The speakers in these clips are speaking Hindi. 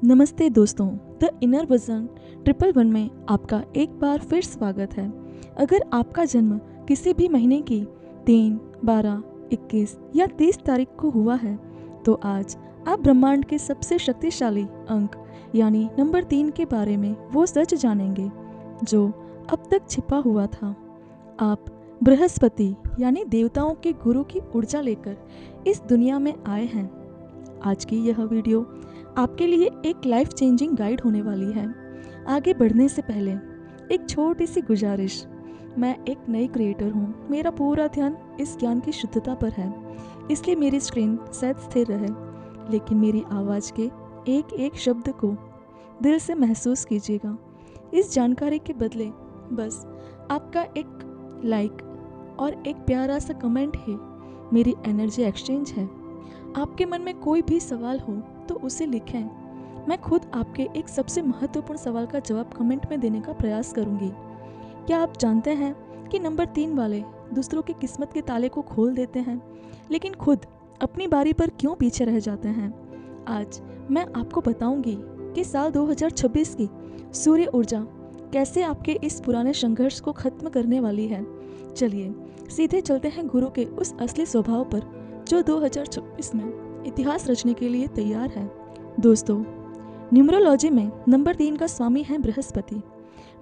नमस्ते दोस्तों, द इनर वर्जन 111 में आपका एक बार फिर स्वागत है। अगर आपका जन्म किसी भी महीने की 3, 12, 21 या 30 तारीख को हुआ है तो आज आप ब्रह्मांड के सबसे शक्तिशाली अंक यानी नंबर 3 के बारे में वो सच जानेंगे जो अब तक छिपा हुआ था। आप बृहस्पति यानी देवताओं के गुरु की ऊर्जा लेकर इस दुनिया में आए हैं। आज की यह वीडियो आपके लिए एक लाइफ चेंजिंग गाइड होने वाली है। आगे बढ़ने से पहले एक छोटी सी गुजारिश, मैं एक नई क्रिएटर हूँ। मेरा पूरा ध्यान इस ज्ञान की शुद्धता पर है, इसलिए मेरी स्क्रीन शायद स्थिर रहे, लेकिन मेरी आवाज़ के एक एक शब्द को दिल से महसूस कीजिएगा। इस जानकारी के बदले बस आपका एक लाइक और एक प्यारा सा कमेंट ही मेरी एनर्जी एक्सचेंज है। आपके मन में कोई भी सवाल हो तो उसे लिखें। मैं खुद आपके एक सबसे महत्वपूर्ण सवाल का जवाब कमेंट में देने का प्रयास करूंगी। क्या आप जानते हैं कि नंबर 3 वाले दूसरों की किस्मत के ताले को खोल देते हैं, लेकिन खुद अपनी बारी पर क्यों पीछे रह जाते हैं? आज मैं आपको बताऊंगी कि साल 2026 की सूर्य ऊर्जा कैसे आपके इस पुराने संघर्ष को खत्म करने वाली है। चलिए सीधे चलते हैं गुरु के उस असली स्वभाव पर जो 2026 में इतिहास रचने के लिए तैयार है। दोस्तों, न्यूमरोलॉजी में नंबर 3 का स्वामी है बृहस्पति।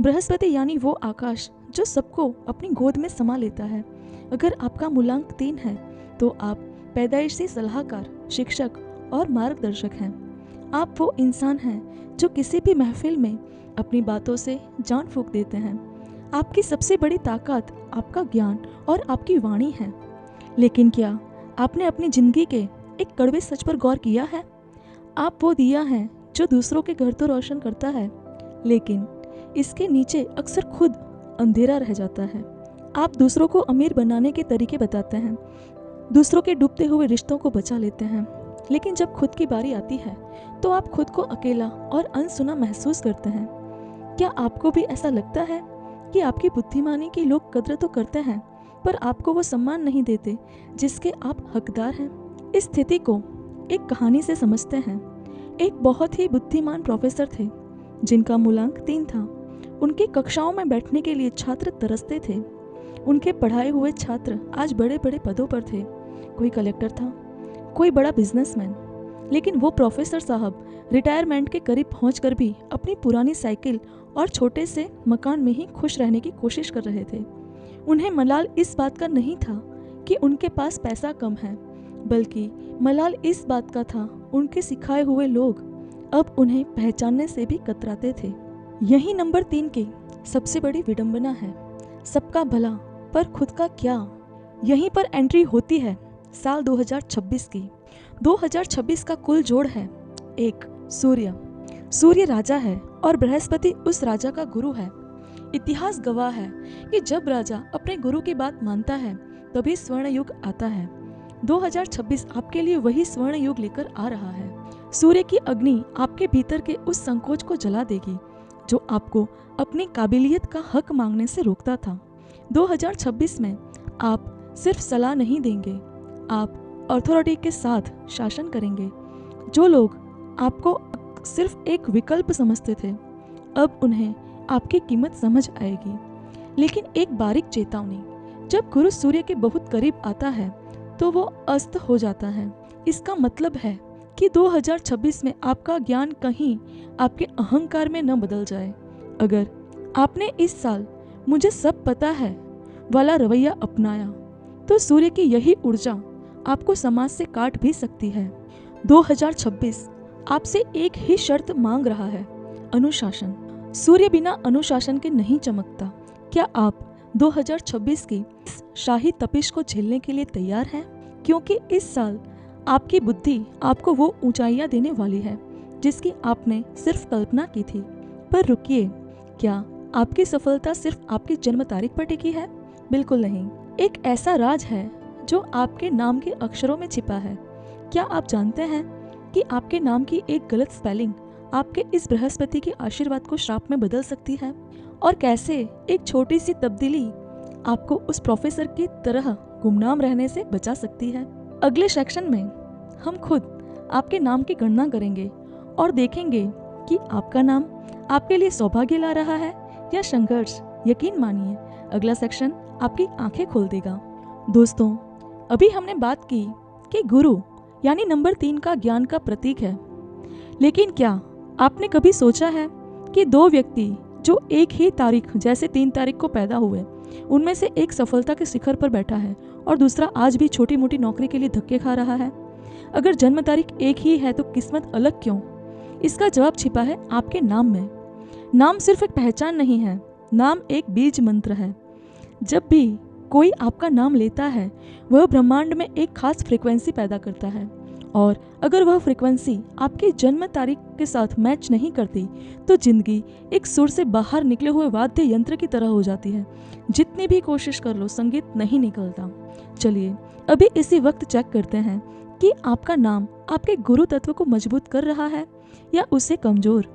बृहस्पति यानी वो आकाश जो सबको अपनी गोद में समा लेता है। अगर आपका मूलांक 3 है तो आप पैदाइशी सलाहकार, शिक्षक और मार्गदर्शक हैं। आप वो इंसान हैं जो किसी भी महफिल में अपनी बातों से जान फूंक देते हैं। आपकी सबसे बड़ी ताकत आपका ज्ञान और आपकी वाणी है। लेकिन क्या आपने अपनी जिंदगी के एक कड़वे सच पर गौर किया है? आप वो दिया है जो दूसरों के घर तो रोशन करता है, लेकिन इसके नीचे अक्सर खुद अंधेरा रह जाता है। आप दूसरों को अमीर बनाने के तरीके बताते हैं, दूसरों के डूबते हुए रिश्तों को बचा लेते हैं, लेकिन जब खुद की बारी आती है तो आप खुद को अकेला और अनसुना महसूस करते हैं। क्या आपको भी ऐसा लगता है कि आपकी बुद्धिमानी की लोग कद्र तो करते हैं, पर आपको वो सम्मान नहीं देते जिसके आप हकदार हैं? इस स्थिति को एक कहानी से समझते हैं। एक बहुत ही बुद्धिमान प्रोफेसर थे जिनका मूलांक 3 था। उनकी कक्षाओं में बैठने के लिए छात्र तरसते थे। उनके पढ़ाए हुए छात्र आज बड़े बड़े पदों पर थे। कोई कलेक्टर था, कोई बड़ा बिजनेसमैन, लेकिन वो प्रोफेसर साहब रिटायरमेंट के करीब पहुंचकर भी अपनी पुरानी साइकिल और छोटे से मकान में ही खुश रहने की कोशिश कर रहे थे। उन्हें मलाल इस बात का नहीं था कि उनके पास पैसा कम है, बल्कि मलाल इस बात का था उनके सिखाए हुए लोग अब उन्हें पहचानने से भी कतराते थे। यही नंबर 3 की सबसे बड़ी विडंबना है। सबका भला पर खुद का क्या? यहीं पर एंट्री होती है साल 2026 की। 2026 का कुल जोड़ है 1 सूर्य। सूर्य राजा है और बृहस्पति उस राजा का गुरु है। इतिहास गवाह है कि जब राजा अपने गुरु की बात मानता है तभी स्वर्ण युग आता है। 2026 आपके लिए वही स्वर्ण युग लेकर आ रहा है। सूर्य की अग्नि आपके भीतर के उस संकोच को जला देगी जो आपको अपनी काबिलियत का हक मांगने से रोकता था। 2026 में आप सिर्फ सलाह नहीं देंगे, आप अथॉरिटी के साथ शासन करेंगे। जो लोग आपको सिर्फ एक विकल्प समझते थे, अब उन्हें आपकी कीमत समझ आएगी। लेकिन एक बारीक चेतावनी, जब गुरु सूर्य के बहुत करीब आता है तो वो अस्त हो जाता है। इसका मतलब है कि 2026 में आपका ज्ञान कहीं आपके अहंकार में न बदल जाए। अगर आपने इस साल मुझे सब पता है वाला रवैया अपनाया तो सूर्य की यही ऊर्जा आपको समाज से काट भी सकती है। 2026 आपसे एक ही शर्त मांग रहा है, अनुशासन। सूर्य बिना अनुशासन के नहीं चमकता। क्या आप 2026 की शाही तपिश को झेलने के लिए तैयार हैं? क्योंकि इस साल आपकी बुद्धि आपको वो ऊंचाइयां देने वाली है जिसकी आपने सिर्फ कल्पना की थी। पर रुकिए, क्या आपकी सफलता सिर्फ आपकी जन्म तारीख पर टिकी है? बिल्कुल नहीं। एक ऐसा राज है जो आपके नाम के अक्षरों में छिपा है। क्या आप जानते हैं कि आपके नाम की एक गलत स्पेलिंग आपके इस बृहस्पति के आशीर्वाद को श्राप में बदल सकती है? और कैसे एक छोटी सी तब्दीली आपको उस प्रोफेसर की तरह गुमनाम रहने से बचा सकती है? अगले सेक्शन में हम खुद आपके नाम की गणना करेंगे और देखेंगे कि आपका नाम आपके लिए सौभाग्य ला रहा है या संघर्ष। यकीन मानिए, अगला सेक्शन आपकी आंखें खोल देगा। दोस्तों, अभी हमने बात की कि गुरु यानी नंबर 3 का ज्ञान का प्रतीक है। लेकिन क्या आपने कभी सोचा है कि दो व्यक्ति जो एक ही तारीख जैसे 3 तारीख को पैदा हुए, उनमें से एक सफलता के शिखर पर बैठा है और दूसरा आज भी छोटी मोटी नौकरी के लिए धक्के खा रहा है। अगर जन्म तारीख एक ही है तो किस्मत अलग क्यों? इसका जवाब छिपा है आपके नाम में। नाम सिर्फ एक पहचान नहीं है, नाम एक बीज मंत्र है। जब भी कोई आपका नाम लेता है, वह ब्रह्मांड में एक खास फ्रीक्वेंसी पैदा करता है, और अगर वह फ्रीक्वेंसी आपकी जन्म तारीख के साथ मैच नहीं करती तो जिंदगी एक सुर से बाहर निकले हुए वाद्य यंत्र की तरह हो जाती है। जितनी भी कोशिश कर लो, संगीत नहीं निकलता। चलिए अभी इसी वक्त चेक करते हैं कि आपका नाम आपके गुरु तत्व को मजबूत कर रहा है या उसे कमजोर।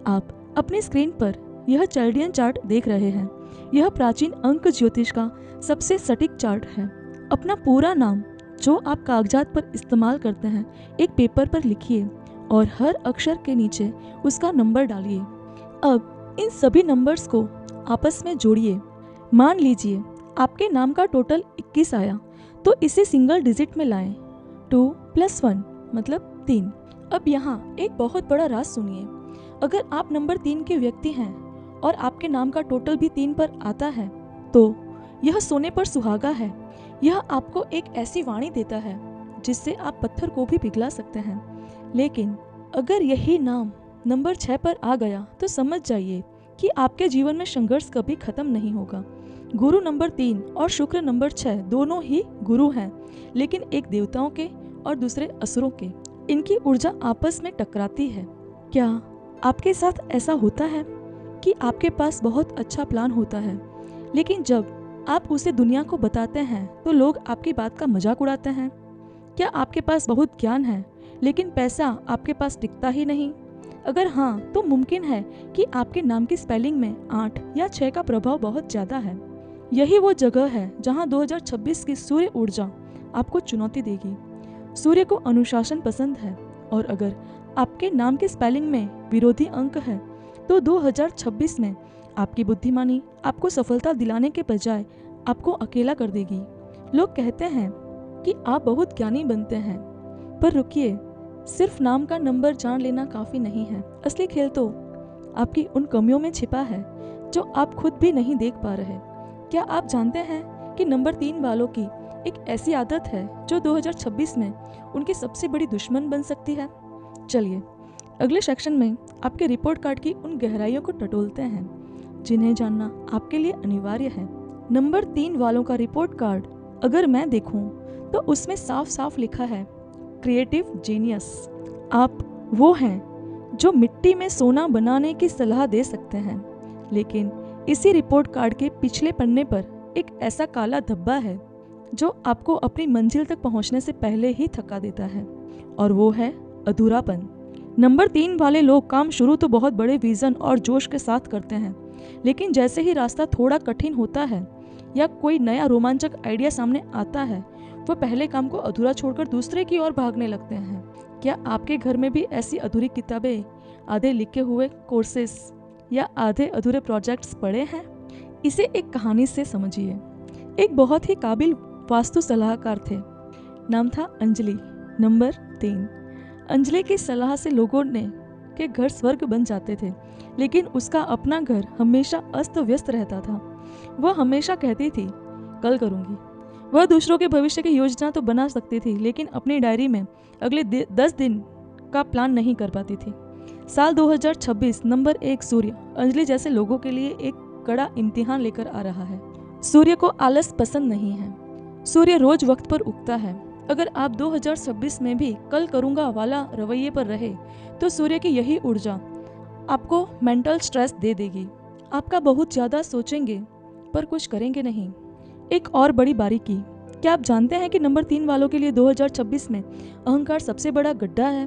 आप अपनी स्क्रीन पर यह चार्डियन चार्ट देख रहे हैं। यह प्राचीन अंक ज्योतिष का सबसे सटीक चार्ट है। अपना पूरा नाम जो आप कागजात पर इस्तेमाल करते हैं, एक पेपर पर लिखिए और हर अक्षर के नीचे उसका नंबर डालिए। अब इन सभी नंबर्स को आपस में जोड़िए। मान लीजिए आपके नाम का टोटल 21 आया, तो इसे सिंगल डिजिट में लाएं। 2 + 1 मतलब 3। अब यहाँ एक बहुत बड़ा राज सुनिए। अगर आप नंबर 3 के व्यक्ति हैं और आपके नाम का टोटल भी 3 पर आता है, तो यह सोने पर सुहागा है। यह आपको एक ऐसी वाणी देता है जिससे आप पत्थर को भी पिघला सकते हैं। लेकिन अगर यही नाम नंबर 6 पर आ गया तो समझ जाइए कि आपके जीवन में संघर्ष कभी खत्म नहीं होगा। गुरु नंबर 3 और शुक्र नंबर 6 दोनों ही गुरु हैं, लेकिन एक देवताओं के और दूसरे असुरों के। इनकी ऊर्जा आपस में टकराती है। क्या आपके साथ ऐसा होता है कि आपके पास बहुत अच्छा प्लान होता है, लेकिन जब आप उसे दुनिया को बताते हैं तो लोग आपकी बात का मजाक उड़ाते हैं? क्या आपके पास बहुत ज्ञान है लेकिन पैसा आपके पास टिकता ही नहीं? अगर हाँ, तो मुमकिन है कि आपके नाम की स्पेलिंग में 8 या 6 का प्रभाव बहुत ज़्यादा है। यही वो जगह है जहाँ 2026 की सूर्य ऊर्जा आपको चुनौती देगी। सूर्य को अनुशासन पसंद है, और अगर आपके नाम की स्पेलिंग में विरोधी अंक है तो 2026 में आपकी बुद्धिमानी आपको सफलता दिलाने के बजाय आपको अकेला कर देगी। लोग कहते हैं कि आप बहुत ज्ञानी बनते हैं, पर रुकिए, सिर्फ नाम का नंबर जान लेना काफ़ी नहीं है। असली खेल तो आपकी उन कमियों में छिपा है जो आप खुद भी नहीं देख पा रहे। क्या आप जानते हैं कि नंबर 3 वालों की एक ऐसी आदत है जो 2026 में उनकी सबसे बड़ी दुश्मन बन सकती है? चलिए अगले सेक्शन में आपके रिपोर्ट कार्ड की उन गहराइयों को टटोलते हैं जिन्हें जानना आपके लिए अनिवार्य है। नंबर 3 वालों का रिपोर्ट कार्ड अगर मैं देखूं तो उसमें साफ साफ लिखा है क्रिएटिव जीनियस। आप वो हैं जो मिट्टी में सोना बनाने की सलाह दे सकते हैं, लेकिन इसी रिपोर्ट कार्ड के पिछले पन्ने पर एक ऐसा काला धब्बा है जो आपको अपनी मंजिल तक पहुंचने से पहले ही थका देता है, और वो है अधूरापन। नंबर 3 वाले लोग काम शुरू तो बहुत बड़े विजन और जोश के साथ करते हैं, लेकिन जैसे ही रास्ता थोड़ा कठिन होता है या कोई नया रोमांचक आइडिया सामने आता है, वो पहले काम को अधूरा छोड़कर दूसरे की ओर भागने लगते हैं। क्या आपके घर में भी ऐसी अधूरी किताबें, आधे लिखे हुए कोर्सेस या आधे अधूरे प्रोजेक्ट्स पड़े हैं? इसे एक कहानी से समझिए। एक बहुत ही काबिल वास्तु सलाहकार थे, नाम था अंजलि। नंबर 3। अंजलि की सलाह से लोगों ने के घर स्वर्ग बन जाते थे, लेकिन उसका अपना घर हमेशा अस्त व्यस्त रहता था। वह हमेशा कहती थी कल करूंगी। वह दूसरों के भविष्य की योजना तो बना सकती थी, लेकिन अपनी डायरी में अगले 10 दिन का प्लान नहीं कर पाती थी। साल 2026 नंबर 1 सूर्य अंजलि जैसे लोगों के लिए एक कड़ा इम्तिहान लेकर आ रहा है। सूर्य को आलस पसंद नहीं है। सूर्य रोज वक्त पर उगता है। अगर आप 2026 में भी कल करूंगा वाला रवैये पर रहे तो सूर्य की यही ऊर्जा आपको मेंटल स्ट्रेस दे देगी। आपका बहुत ज़्यादा सोचेंगे पर कुछ करेंगे नहीं। एक और बड़ी बारीकी, क्या आप जानते हैं कि नंबर 3 वालों के लिए 2026 में अहंकार सबसे बड़ा गड्ढा है?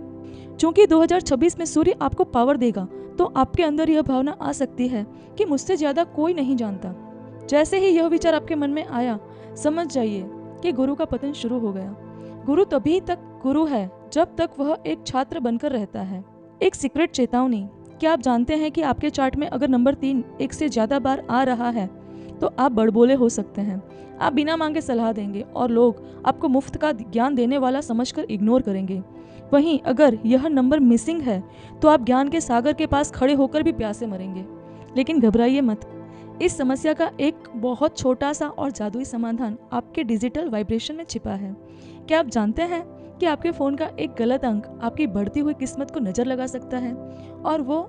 क्योंकि 2026 में सूर्य आपको पावर देगा, तो आपके अंदर यह भावना आ सकती है कि मुझसे ज़्यादा कोई नहीं जानता। जैसे ही यह विचार आपके मन में आया, समझ जाइए कि गुरु का पतन शुरू हो गया। गुरु तभी तक गुरु है जब तक वह एक छात्र बनकर रहता है। एक सीक्रेट चेतावनी, क्या आप जानते हैं कि आपके चार्ट में अगर नंबर 3 एक से ज़्यादा बार आ रहा है तो आप बड़बोले हो सकते हैं। आप बिना मांगे सलाह देंगे और लोग आपको मुफ्त का ज्ञान देने वाला समझकर इग्नोर करेंगे। वहीं अगर यह नंबर मिसिंग है तो आप ज्ञान के सागर के पास खड़े होकर भी प्यासे मरेंगे। लेकिन घबराइए मत, इस समस्या का एक बहुत छोटा सा और जादुई समाधान आपके डिजिटल वाइब्रेशन में छिपा है। क्या आप जानते हैं कि आपके फ़ोन का एक गलत अंक आपकी बढ़ती हुई किस्मत को नज़र लगा सकता है? और वो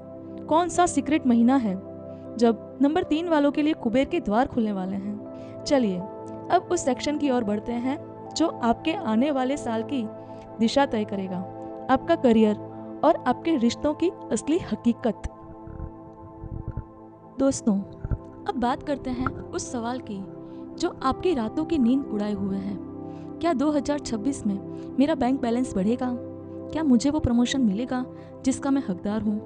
कौन सा सीक्रेट महीना है जब नंबर 3 वालों के लिए कुबेर के द्वार खुलने वाले हैं? चलिए अब उस सेक्शन की ओर बढ़ते हैं जो आपके आने वाले साल की दिशा तय करेगा, आपका करियर और आपके रिश्तों की असली हकीकत। दोस्तों, अब बात करते हैं उस सवाल की जो आपकी रातों की नींद उड़ाए हुए है। क्या 2026 में मेरा बैंक बैलेंस बढ़ेगा? क्या मुझे वो प्रमोशन मिलेगा जिसका मैं हकदार हूँ?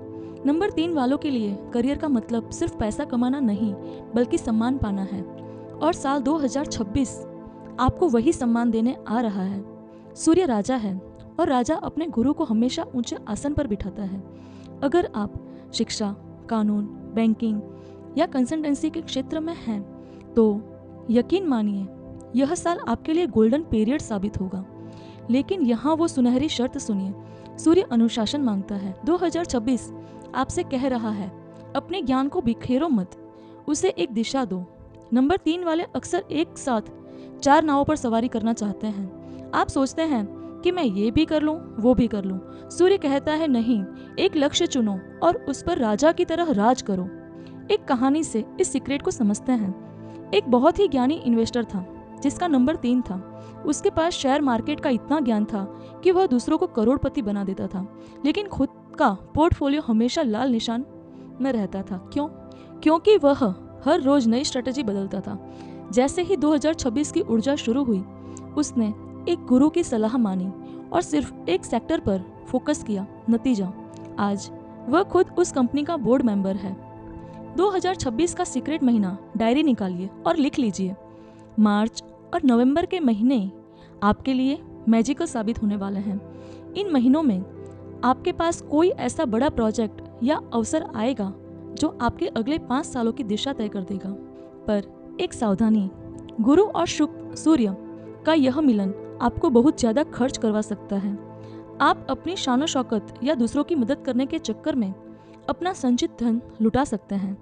नंबर 3 वालों के लिए करियर का मतलब सिर्फ पैसा कमाना नहीं बल्कि सम्मान पाना है। और साल 2026 आपको वही सम्मान देने आ रहा है। सूर्य राजा है और राजा अपने गुरु को हमेशा ऊंचे आसन पर बिठाता है। अगर आप शिक्षा, कानून, बैंकिंग या कंसल्टेंसी के क्षेत्र में हैं तो यकीन मानिए यह साल आपके लिए गोल्डन पीरियड साबित होगा। लेकिन यहाँ वो सुनहरी शर्त सुनिए, सूर्य अनुशासन मांगता है। 2026 आपसे कह रहा है, अपने ज्ञान को बिखेरो मत, उसे एक दिशा दो। नंबर 3 वाले अक्सर एक साथ 4 नावों पर सवारी करना चाहते हैं। आप सोचते हैं कि मैं ये भी कर लूँ, वो भी कर लूँ। सूर्य कहता है नहीं, एक लक्ष्य चुनो और उस पर राजा की तरह राज करो। एक कहानी से इस सीक्रेट को समझते हैं। एक बहुत ही ज्ञानी इन्वेस्टर था जिसका नंबर 3 था। उसके पास शेयर मार्केट का इतना ज्ञान था कि वह दूसरों को करोड़पति बना देता था, लेकिन खुद का पोर्टफोलियो हमेशा लाल निशान में रहता था। क्यों? क्योंकि वह हर रोज नई स्ट्रेटेजी बदलता था। जैसे ही 2026 की ऊर्जा शुरू हुई, उसने एक गुरु की सलाह मानी और सिर्फ एक सेक्टर पर फोकस किया। नतीजा, आज वह खुद उस कंपनी का बोर्ड मेंबर है। 2026 का सीक्रेट महीना डायरी निकालिए और लिख लीजिए। मार्च और नवंबर के महीने आपके लिए मैजिकल साबित होने वाले हैं। इन महीनों में आपके पास कोई ऐसा बड़ा प्रोजेक्ट या अवसर आएगा जो आपके अगले 5 सालों की दिशा तय कर देगा। पर एक सावधानी, गुरु और सूर्य का यह मिलन आपको बहुत ज़्यादा खर्च करवा सकता है। आप अपनी शान शौकत या दूसरों की मदद करने के चक्कर में अपना संचित धन लुटा सकते हैं।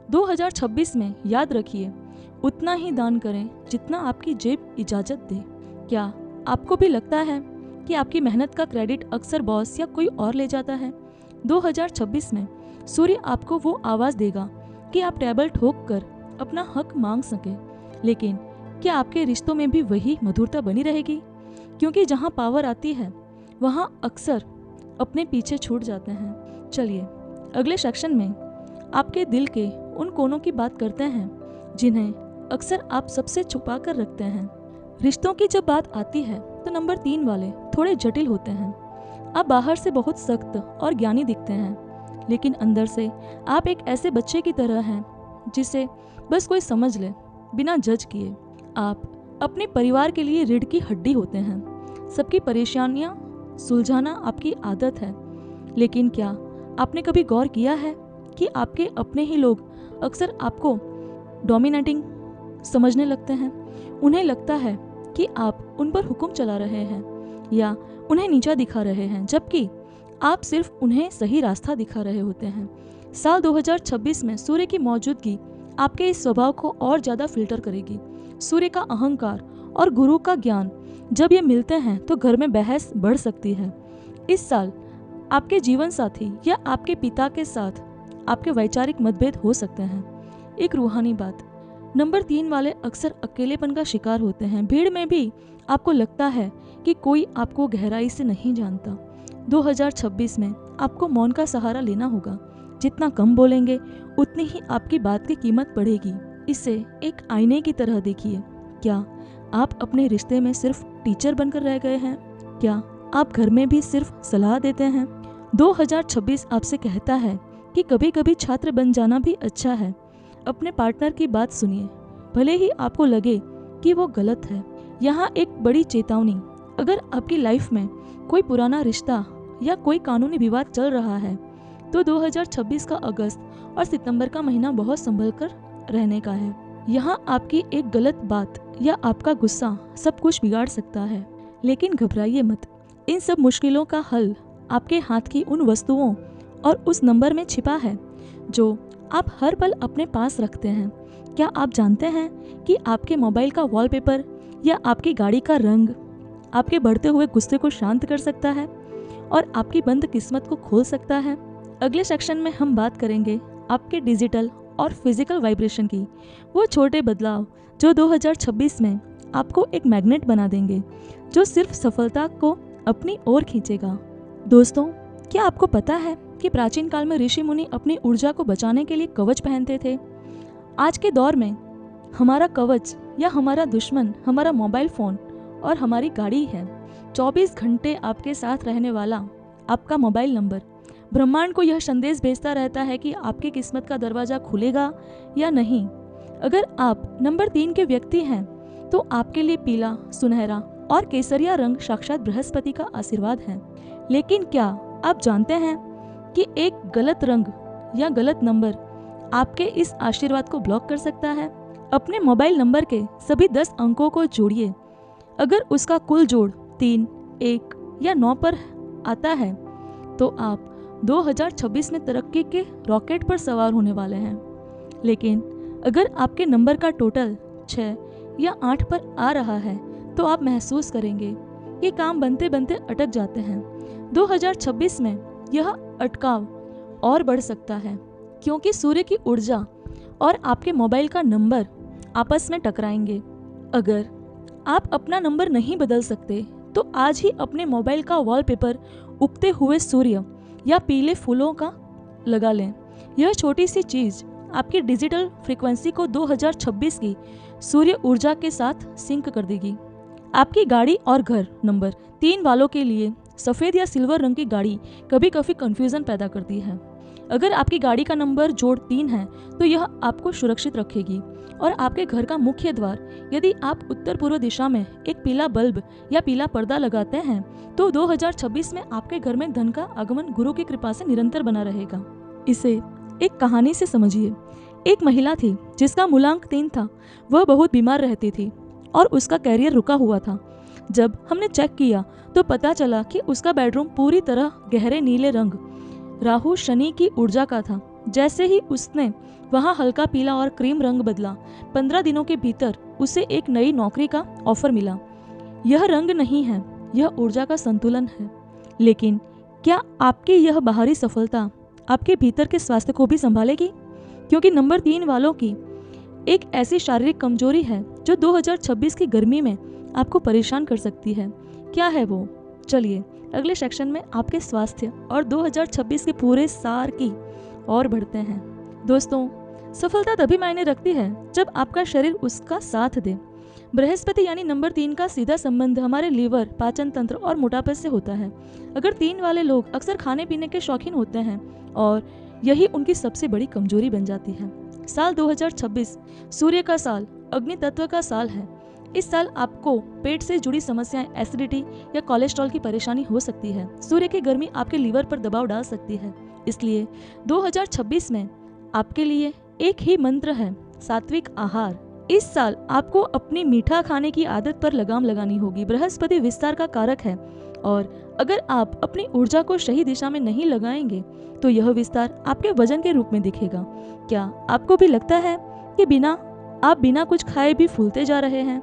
2026 में याद रखिए, उतना ही दान करें जितना आपकी जेब इजाज़त दे। क्या आपको भी लगता है कि आपकी मेहनत का क्रेडिट अक्सर बॉस या कोई और ले जाता है? 2026 में सूर्य आपको वो आवाज़ देगा कि आप टेबल ठोक कर अपना हक मांग सकें। लेकिन क्या आपके रिश्तों में भी वही मधुरता बनी रहेगी? क्योंकि जहाँ पावर आती है वहाँ अक्सर अपने पीछे छूट जाते हैं। चलिए अगले सेक्शन में आपके दिल के उन कोनों की बात करते हैं जिन्हें अक्सर आप सबसे छुपा कर रखते हैं। रिश्तों की जब बात आती है तो नंबर 3 वाले थोड़े जटिल होते हैं। आप बाहर से बहुत सख्त और ज्ञानी दिखते हैं, लेकिन अंदर से आप एक ऐसे बच्चे की तरह हैं जिसे बस कोई समझ ले बिना जज किए। आप अपने परिवार के लिए रीढ़ की हड्डी होते हैं। सबकी परेशानियां सुलझाना आपकी आदत है। लेकिन क्या आपने कभी गौर किया है कि आपके अपने ही लोग अक्सर आपको डोमिनेटिंग समझने लगते हैं? उन्हें लगता है कि आप उन पर हुक्म चला रहे हैं या उन्हें नीचा दिखा रहे हैं, जबकि आप सिर्फ उन्हें सही रास्ता दिखा रहे होते हैं। साल 2026 में सूर्य की मौजूदगी आपके इस स्वभाव को और ज़्यादा फिल्टर करेगी। सूर्य का अहंकार और गुरु का ज्ञान जब ये मिलते हैं तो घर में बहस बढ़ सकती है। इस साल आपके जीवन साथी या आपके पिता के साथ आपके वैचारिक मतभेद हो सकते हैं। एक रूहानी बात, नंबर 3 वाले अक्सर अकेलेपन का शिकार होते हैं। भीड़ में भी आपको लगता है कि कोई आपको गहराई से नहीं जानता। 2026 में आपको मौन का सहारा लेना होगा। जितना कम बोलेंगे उतनी ही आपकी बात की कीमत बढ़ेगी। इसे एक आईने की तरह देखिए। क्या आप अपने रिश्ते में सिर्फ टीचर बनकर रह गए हैं? क्या आप घर में भी सिर्फ सलाह देते हैं? 2026 आपसे कहता है कि कभी कभी छात्र बन जाना भी अच्छा है। अपने पार्टनर की बात सुनिए, भले ही आपको लगे कि वो गलत है। यहाँ एक बड़ी चेतावनी, अगर आपकी लाइफ में कोई पुराना रिश्ता या कोई कानूनी विवाद चल रहा है तो 2026 का अगस्त और सितंबर का महीना बहुत संभल कर रहने का है। यहाँ आपकी एक गलत बात या आपका गुस्सा सब कुछ बिगाड़ सकता है, लेकिन घबराइए मत। इन सब मुश्किलों का हल आपके हाथ की उन वस्तुओं और उस नंबर में छिपा है जो आप हर पल अपने पास रखते हैं। क्या आप जानते हैं कि आपके मोबाइल का वॉलपेपर या आपकी गाड़ी का रंग आपके बढ़ते हुए गुस्से को शांत कर सकता है और आपकी बंद किस्मत को खोल सकता है? अगले सेक्शन में हम बात करेंगे आपके डिजिटल और फिजिकल वाइब्रेशन की, वो छोटे बदलाव जो 2026 में आपको एक मैग्नेट बना देंगे जो सिर्फ सफलता को अपनी ओर खींचेगा। दोस्तों, क्या आपको पता है कि प्राचीन काल में ऋषि मुनि अपनी ऊर्जा को बचाने के लिए कवच पहनते थे? आज के दौर में हमारा कवच या हमारा दुश्मन हमारा मोबाइल फ़ोन और हमारी गाड़ी है। 24 घंटे आपके साथ रहने वाला आपका मोबाइल नंबर ब्रह्मांड को यह संदेश भेजता रहता है कि आपकी किस्मत का दरवाज़ा खुलेगा या नहीं। अगर आप नंबर 3 के व्यक्ति हैं तो आपके लिए पीला, सुनहरा और केसरिया रंग साक्षात बृहस्पति का आशीर्वाद है। लेकिन क्या आप जानते हैं कि एक गलत रंग या गलत नंबर आपके इस आशीर्वाद को ब्लॉक कर सकता है? अपने मोबाइल नंबर के सभी 10 अंकों को जोड़िए। अगर उसका कुल जोड़ 3, 1 या 9 पर आता है तो आप 2026 में तरक्की के रॉकेट पर सवार होने वाले हैं। लेकिन अगर आपके नंबर का टोटल 6 या 8 पर आ रहा है तो आप महसूस करेंगे कि काम बनते बनते अटक जाते हैं। 2026 में यह अटकाव और बढ़ सकता है क्योंकि सूर्य की ऊर्जा और आपके मोबाइल का नंबर आपस में टकराएंगे। अगर आप अपना नंबर नहीं बदल सकते तो आज ही अपने मोबाइल का वॉलपेपर उगते हुए सूर्य या पीले फूलों का लगा लें। यह छोटी सी चीज़ आपकी डिजिटल फ्रीक्वेंसी को 2026 की सूर्य ऊर्जा के साथ सिंक कर देगी। आपकी गाड़ी और घर नंबर 3 वालों के लिए सफ़ेद या सिल्वर रंग की गाड़ी कभी कभी कन्फ्यूज़न पैदा करती है। अगर आपकी गाड़ी का नंबर जोड़ 3 है तो यह आपको सुरक्षित रखेगी। और आपके घर का मुख्य द्वार, यदि आप उत्तर पूर्व दिशा में एक पीला बल्ब या पीला पर्दा लगाते हैं तो 2026 में आपके घर में धन का आगमन गुरु की कृपा से निरंतर बना रहेगा। इसे एक कहानी से समझिए। एक महिला थी जिसका मूलांक 3 था। वह बहुत बीमार रहती थी और उसका कैरियर रुका हुआ था। जब हमने चेक किया तो पता चला कि उसका बेडरूम पूरी तरह गहरे नीले रंग राहु शनि की ऊर्जा का था। जैसे ही उसने वहाँ हल्का पीला और क्रीम रंग बदला, 15 दिनों के भीतर उसे एक नई नौकरी का ऑफर मिला। यह रंग नहीं है, यह ऊर्जा का संतुलन है। लेकिन क्या आपकी यह बाहरी सफलता आपके भीतर के स्वास्थ्य को भी संभालेगी? क्योंकि नंबर 3 वालों की एक ऐसी शारीरिक कमजोरी है जो 2026 की गर्मी में आपको परेशान कर सकती है। क्या है वो? चलिए अगले सेक्शन में आपके स्वास्थ्य और 2026 के पूरे सार की ओर बढ़ते हैं। दोस्तों, सफलता तभी मायने रखती है जब आपका शरीर उसका साथ दे। बृहस्पति यानी नंबर 3 का सीधा संबंध हमारे लीवर, पाचन तंत्र और मोटापे से होता है। अगर 3 वाले लोग अक्सर खाने पीने के शौकीन होते हैं और यही उनकी सबसे बड़ी कमजोरी बन जाती है। साल 2026 सूर्य का साल, अग्नि तत्व का साल है। इस साल आपको पेट से जुड़ी समस्याएं, एसिडिटी या कोलेस्ट्रॉल की परेशानी हो सकती है। सूर्य की गर्मी आपके लीवर पर दबाव डाल सकती है। इसलिए 2026 में आपके लिए एक ही मंत्र है, सात्विक आहार। इस साल आपको अपनी मीठा खाने की आदत पर लगाम लगानी होगी। बृहस्पति विस्तार का कारक है और अगर आप अपनी ऊर्जा को सही दिशा में नहीं लगाएंगे तो यह विस्तार आपके वजन के रूप में दिखेगा। क्या आपको भी लगता है कि आप बिना कुछ खाए भी फूलते जा रहे हैं?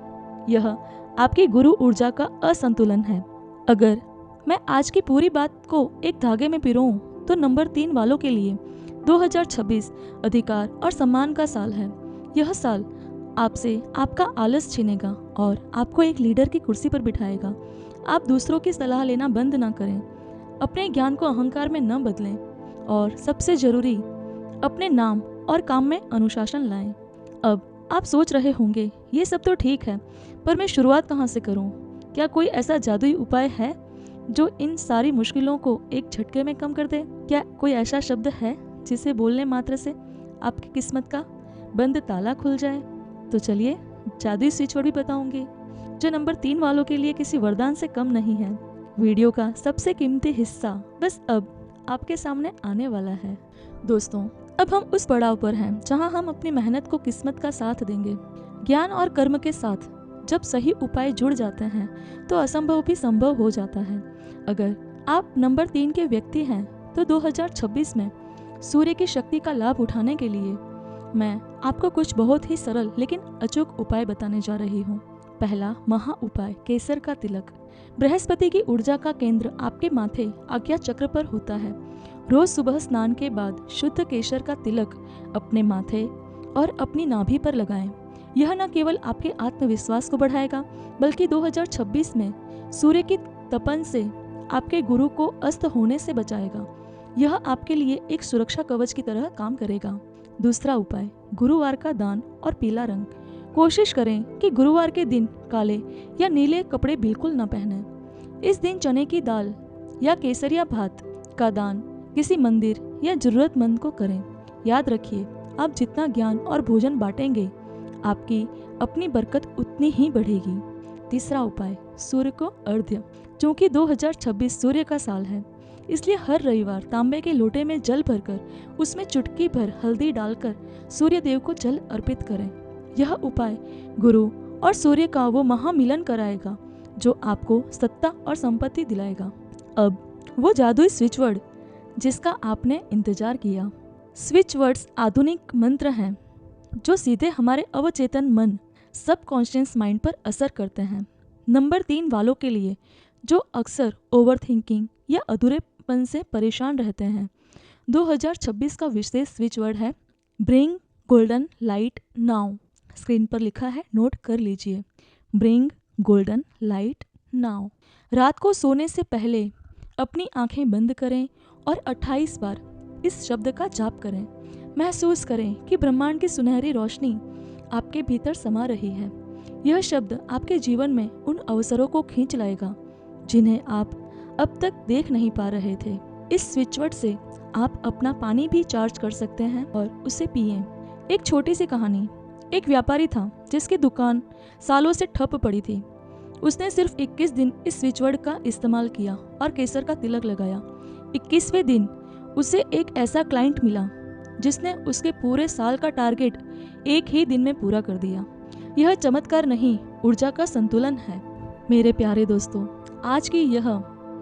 यह आपकी गुरु ऊर्जा का असंतुलन है। अगर मैं आज की पूरी बात को एक धागे में पिरोऊं तो नंबर 3 वालों के लिए 2026 अधिकार और सम्मान का साल है। यह साल आपसे आपका आलस छीनेगा और आपको एक लीडर की कुर्सी पर बिठाएगा। आप दूसरों की सलाह लेना बंद ना करें, अपने ज्ञान को अहंकार में न बदलें और सबसे जरूरी, अपने नाम और काम में अनुशासन लाएं। अब आप सोच रहे होंगे ये सब तो ठीक है, पर मैं शुरुआत कहाँ से करूँ? क्या कोई ऐसा जादुई उपाय है जो इन सारी मुश्किलों को एक झटके में कम कर दे? क्या कोई ऐसा शब्द है जिसे बोलने मात्र से आपकी किस्मत का बंद ताला खुल जाए? तो चलिए जादुई स्विच वर्ड भी बताऊंगी जो नंबर 3 वालों के लिए किसी वरदान से कम नहीं है। वीडियो का सबसे कीमती हिस्सा बस अब आपके सामने आने वाला है। दोस्तों, अब हम उस पड़ाव पर हैं जहां हम अपनी मेहनत को किस्मत का साथ देंगे। ज्ञान और कर्म के साथ जब सही उपाय जुड़ जाते हैं तो असंभव भी संभव हो जाता है। अगर आप नंबर 3 के व्यक्ति हैं तो 2026 में सूर्य की शक्ति का लाभ उठाने के लिए मैं आपको कुछ बहुत ही सरल लेकिन अचूक उपाय बताने जा रही हूँ। पहला महा उपाय, केसर का तिलक। बृहस्पति की ऊर्जा का केंद्र आपके माथे आज्ञा चक्र पर होता है। रोज सुबह स्नान के बाद शुद्ध केसर का तिलक अपने माथे और अपनी नाभि पर लगाएं। यह न केवल आपके आत्मविश्वास को बढ़ाएगा बल्कि 2026 में सूर्य की तपन से आपके गुरु को अस्त होने से बचाएगा। यह आपके लिए एक सुरक्षा कवच की तरह काम करेगा। दूसरा उपाय, गुरुवार का दान और पीला रंग। कोशिश करें कि गुरुवार के दिन काले या नीले कपड़े बिल्कुल न पहनें। इस दिन चने की दाल या केसरिया भात का दान किसी मंदिर या जरूरतमंद को करें। याद रखिए, आप जितना ज्ञान और भोजन बांटेंगे आपकी अपनी बरकत उतनी ही बढ़ेगी। तीसरा उपाय, सूर्य को अर्घ्य। क्योंकि 2026 सूर्य का साल है, इसलिए हर रविवार तांबे के लोटे में जल भरकर उसमें चुटकी भर हल्दी डालकर सूर्य देव को जल अर्पित करें। यह उपाय गुरु और सूर्य का वो महामिलन कराएगा जो आपको सत्ता और संपत्ति दिलाएगा। अब वो जादुई स्विच वर्ड जिसका आपने इंतजार किया। स्विच वर्ड्स आधुनिक मंत्र हैं जो सीधे हमारे अवचेतन मन सबकॉन्शियस माइंड पर असर करते हैं। नंबर 3 वालों के लिए जो अक्सर ओवरथिंकिंग या अधूरेपन से परेशान रहते हैं, 2026 का विशेष स्विच वर्ड है bring golden light now. Screen पर लिखा है, नोट कर लीजिए। Bring golden light now. रात को सोने से पहले अपनी आंखें बंद करें और 28 बार इस शब्द का जाप करें। महसूस करें कि ब्रह्मांड की सुनहरी रोशनी आपके भीतर समा रही है। यह शब्द आपके जीवन में उन अवसरों को खींच लाएगा जिन्हें आप अब तक देख नहीं पा रहे थे। इस स्विच वर्ड से आप अपना पानी भी चार्ज कर सकते हैं और उसे पिएं। एक छोटी सी कहानी। एक व्यापारी था जिसकी दुकान सालों से ठप पड़ी थी। उसने सिर्फ 21 दिन इस स्विच वर्ड का इस्तेमाल किया और केसर का तिलक लगाया। 21वें दिन उसे एक ऐसा क्लाइंट मिला जिसने उसके पूरे साल का टारगेट एक ही दिन में पूरा कर दिया। यह चमत्कार नहीं, ऊर्जा का संतुलन है। मेरे प्यारे दोस्तों, आज की यह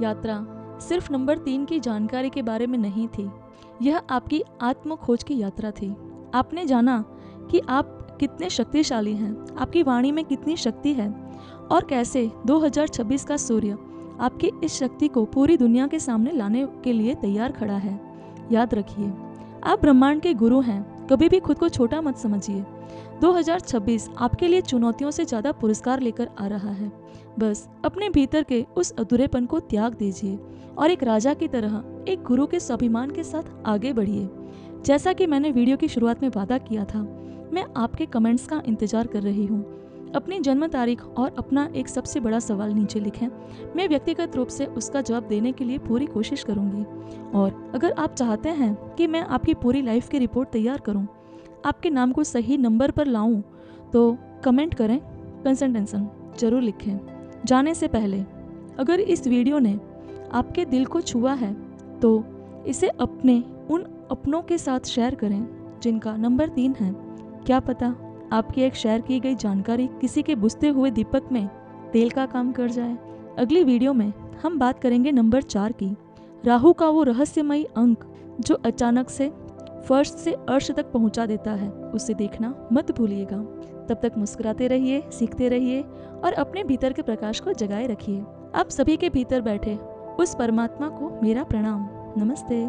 यात्रा सिर्फ नंबर 3 की जानकारी के बारे में नहीं थी। यह आपकी आत्म खोज की यात्रा थी। आपने जाना कि आप कितने शक्तिशाली हैं, आपकी वाणी में कितनी शक्ति है और कैसे 2026 का सूर्य आपकी इस शक्ति को पूरी दुनिया के सामने लाने के लिए तैयार खड़ा है। याद रखिए, आप ब्रह्मांड के गुरु हैं। कभी भी खुद को छोटा मत समझिए। 2026 आपके लिए चुनौतियों से ज़्यादा पुरस्कार लेकर आ रहा है। बस अपने भीतर के उस अधूरेपन को त्याग दीजिए और एक राजा की तरह, एक गुरु के स्वाभिमान के साथ आगे बढ़िए। जैसा कि मैंने वीडियो की शुरुआत में वादा किया था, मैं आपके कमेंट्स का इंतजार कर रही हूँ। अपनी जन्म तारीख और अपना एक सबसे बड़ा सवाल नीचे लिखें। मैं व्यक्तिगत रूप से उसका जवाब देने के लिए पूरी कोशिश करूँगी। और अगर आप चाहते हैं कि मैं आपकी पूरी लाइफ की रिपोर्ट तैयार करूँ, आपके नाम को सही नंबर पर लाऊं, तो कमेंट करें, कंसल्टेशन जरूर लिखें। जाने से पहले, अगर इस वीडियो ने आपके दिल को छुआ है तो इसे अपने उन अपनों के साथ शेयर करें जिनका नंबर 3 है। क्या पता आपकी एक शेयर की गई जानकारी किसी के बुझते हुए दीपक में तेल का काम कर जाए। अगली वीडियो में हम बात करेंगे नंबर 4 की, राहु का वो रहस्यमयी अंक जो अचानक से फर्श से अर्श तक पहुंचा देता है। उसे देखना मत भूलिएगा। तब तक मुस्कुराते रहिए, सीखते रहिए और अपने भीतर के प्रकाश को जगाए रखिए। आप सभी के भीतर बैठे उस परमात्मा को मेरा प्रणाम। नमस्ते।